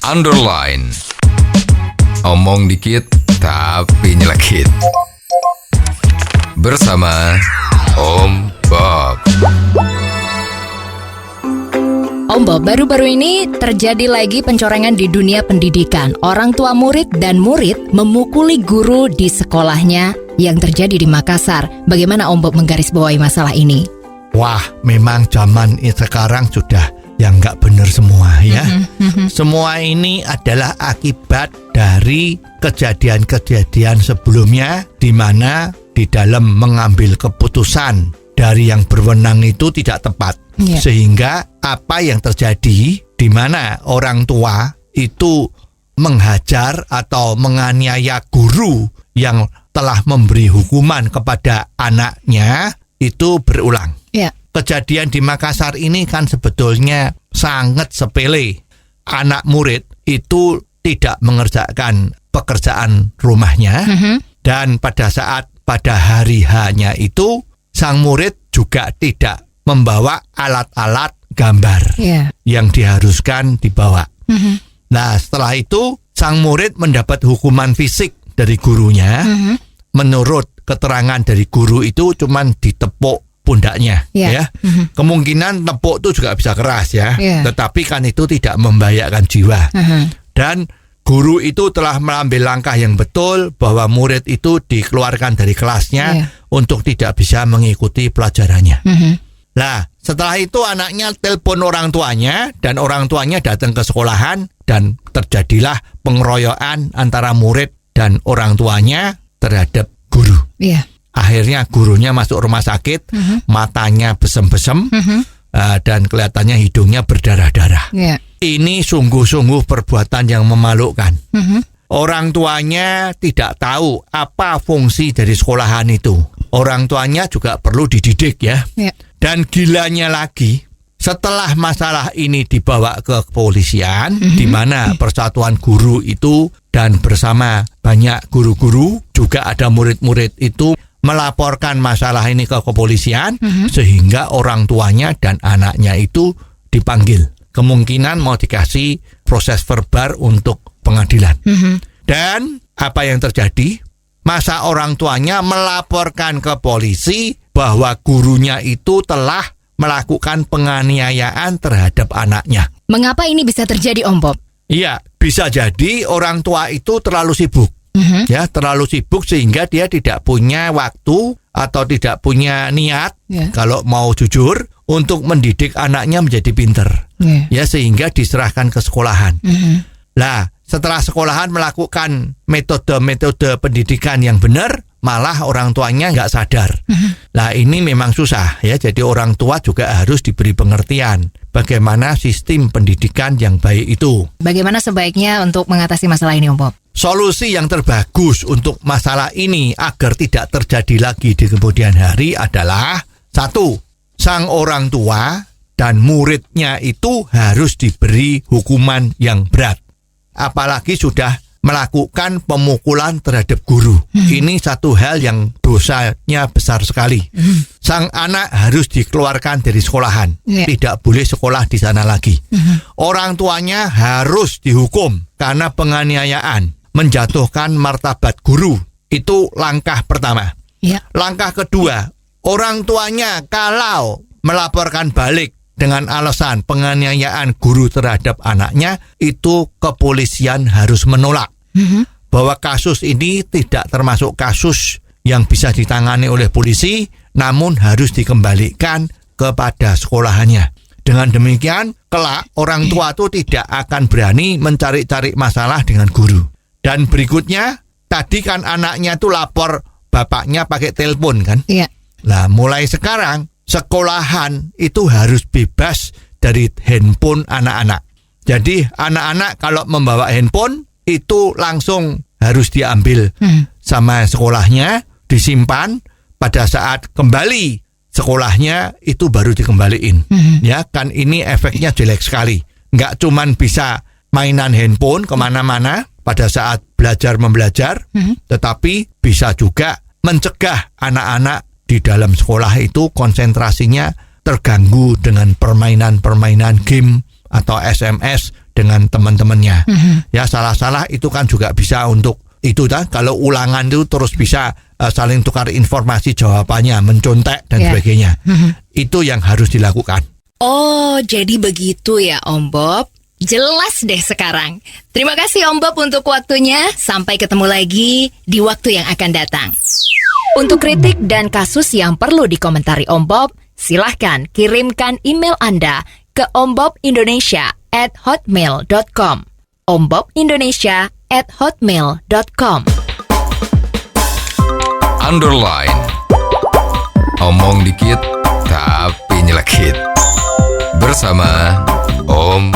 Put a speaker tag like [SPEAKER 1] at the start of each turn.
[SPEAKER 1] underline. Omong dikit tapi nyelekit. Bersama Om Bob.
[SPEAKER 2] Om Bob, baru-baru ini terjadi lagi pencorengan di dunia pendidikan. Orang tua murid dan murid memukuli guru di sekolahnya yang terjadi di Makassar. Bagaimana Om Bob menggarisbawahi masalah ini?
[SPEAKER 3] Wah, memang zaman sekarang sudah yang nggak benar semua ya. Semua ini adalah akibat dari kejadian-kejadian sebelumnya di mana di dalam mengambil keputusan dari yang berwenang itu tidak tepat. Sehingga apa yang terjadi di mana orang tua itu menghajar atau menganiaya guru yang telah memberi hukuman kepada anaknya itu berulang. Kejadian di Makassar ini kan sebetulnya sangat sepele. Anak murid itu tidak mengerjakan pekerjaan rumahnya dan pada hari H-nya itu sang murid juga tidak membawa alat-alat gambar yang diharuskan dibawa. Nah, setelah itu sang murid mendapat hukuman fisik dari gurunya. Menurut keterangan dari guru itu cuman ditepuk pundaknya ya. Kemungkinan tepuk itu juga bisa keras ya. Tetapi kan itu tidak membahayakan jiwa. Dan guru itu telah mengambil langkah yang betul bahwa murid itu dikeluarkan dari kelasnya untuk tidak bisa mengikuti pelajarannya. Nah, setelah itu anaknya telepon orang tuanya dan orang tuanya datang ke sekolahan dan terjadilah pengeroyokan antara murid dan orang tuanya terhadap guru. Akhirnya gurunya masuk rumah sakit, matanya besem-besem dan kelihatannya hidungnya berdarah-darah. Ini sungguh-sungguh perbuatan yang memalukan. Orang tuanya tidak tahu apa fungsi dari sekolahan itu. Orang tuanya juga perlu dididik ya. Dan gilanya lagi, setelah masalah ini dibawa ke kepolisian, di mana Persatuan Guru itu dan bersama banyak guru-guru, juga ada murid-murid itu melaporkan masalah ini ke kepolisian, sehingga orang tuanya dan anaknya itu dipanggil. Kemungkinan mau dikasih proses verbal untuk pengadilan. Dan apa yang terjadi? Masa orang tuanya melaporkan ke polisi bahwa gurunya itu telah melakukan penganiayaan terhadap anaknya.
[SPEAKER 2] Mengapa ini bisa terjadi, Om Bob?
[SPEAKER 3] Iya, bisa jadi orang tua itu terlalu sibuk. Ya, terlalu sibuk sehingga dia tidak punya waktu atau tidak punya niat, kalau mau jujur, untuk mendidik anaknya menjadi pinter. Ya, sehingga diserahkan ke sekolahan. Nah, setelah sekolahan melakukan metode-metode pendidikan yang benar, malah orang tuanya nggak sadar. Nah, ini memang susah ya. Jadi orang tua juga harus diberi pengertian bagaimana sistem pendidikan yang baik itu.
[SPEAKER 2] Bagaimana sebaiknya untuk mengatasi masalah ini, Om Bob?
[SPEAKER 3] Solusi yang terbagus untuk masalah ini agar tidak terjadi lagi di kemudian hari adalah 1. Sang orang tua dan muridnya itu harus diberi hukuman yang berat. Apalagi sudah melakukan pemukulan terhadap guru. Ini satu hal yang dosanya besar sekali. Sang anak harus dikeluarkan dari sekolahan. Tidak boleh sekolah di sana lagi. Orang tuanya harus dihukum karena penganiayaan, menjatuhkan martabat guru. Itu langkah pertama. Langkah kedua, orang tuanya kalau melaporkan balik dengan alasan penganiayaan guru terhadap anaknya, itu kepolisian harus menolak bahwa kasus ini tidak termasuk kasus yang bisa ditangani oleh polisi, namun harus dikembalikan kepada sekolahannya. Dengan demikian, kelak orang tua itu tidak akan berani mencari-cari masalah dengan guru. Dan berikutnya, tadi kan anaknya tuh lapor bapaknya pakai telepon kan? Nah, mulai sekarang sekolahan itu harus bebas dari handphone anak-anak. Jadi anak-anak kalau membawa handphone itu langsung harus diambil sama sekolahnya, disimpan, pada saat kembali sekolahnya itu baru dikembaliin. Ya kan, ini efeknya jelek sekali. Nggak cuman bisa mainan handphone kemana-mana pada saat belajar-membelajar, tetapi bisa juga mencegah anak-anak di dalam sekolah itu konsentrasinya terganggu dengan permainan-permainan game atau SMS dengan teman-temannya. Ya, salah-salah itu kan juga bisa untuk itu kan. Kalau ulangan itu terus bisa saling tukar informasi jawabannya, mencontek dan sebagainya. Itu yang harus dilakukan.
[SPEAKER 2] Oh, jadi begitu ya Om Bob. Jelas deh sekarang. Terima kasih Om Bob untuk waktunya. Sampai ketemu lagi di waktu yang akan datang. Untuk kritik dan kasus yang perlu dikomentari Om Bob, silahkan kirimkan email Anda ke ombobindonesia@hotmail.com. ombobindonesia@hotmail.com.
[SPEAKER 1] Underline. Omong dikit tapi nyelekit. Bersama Om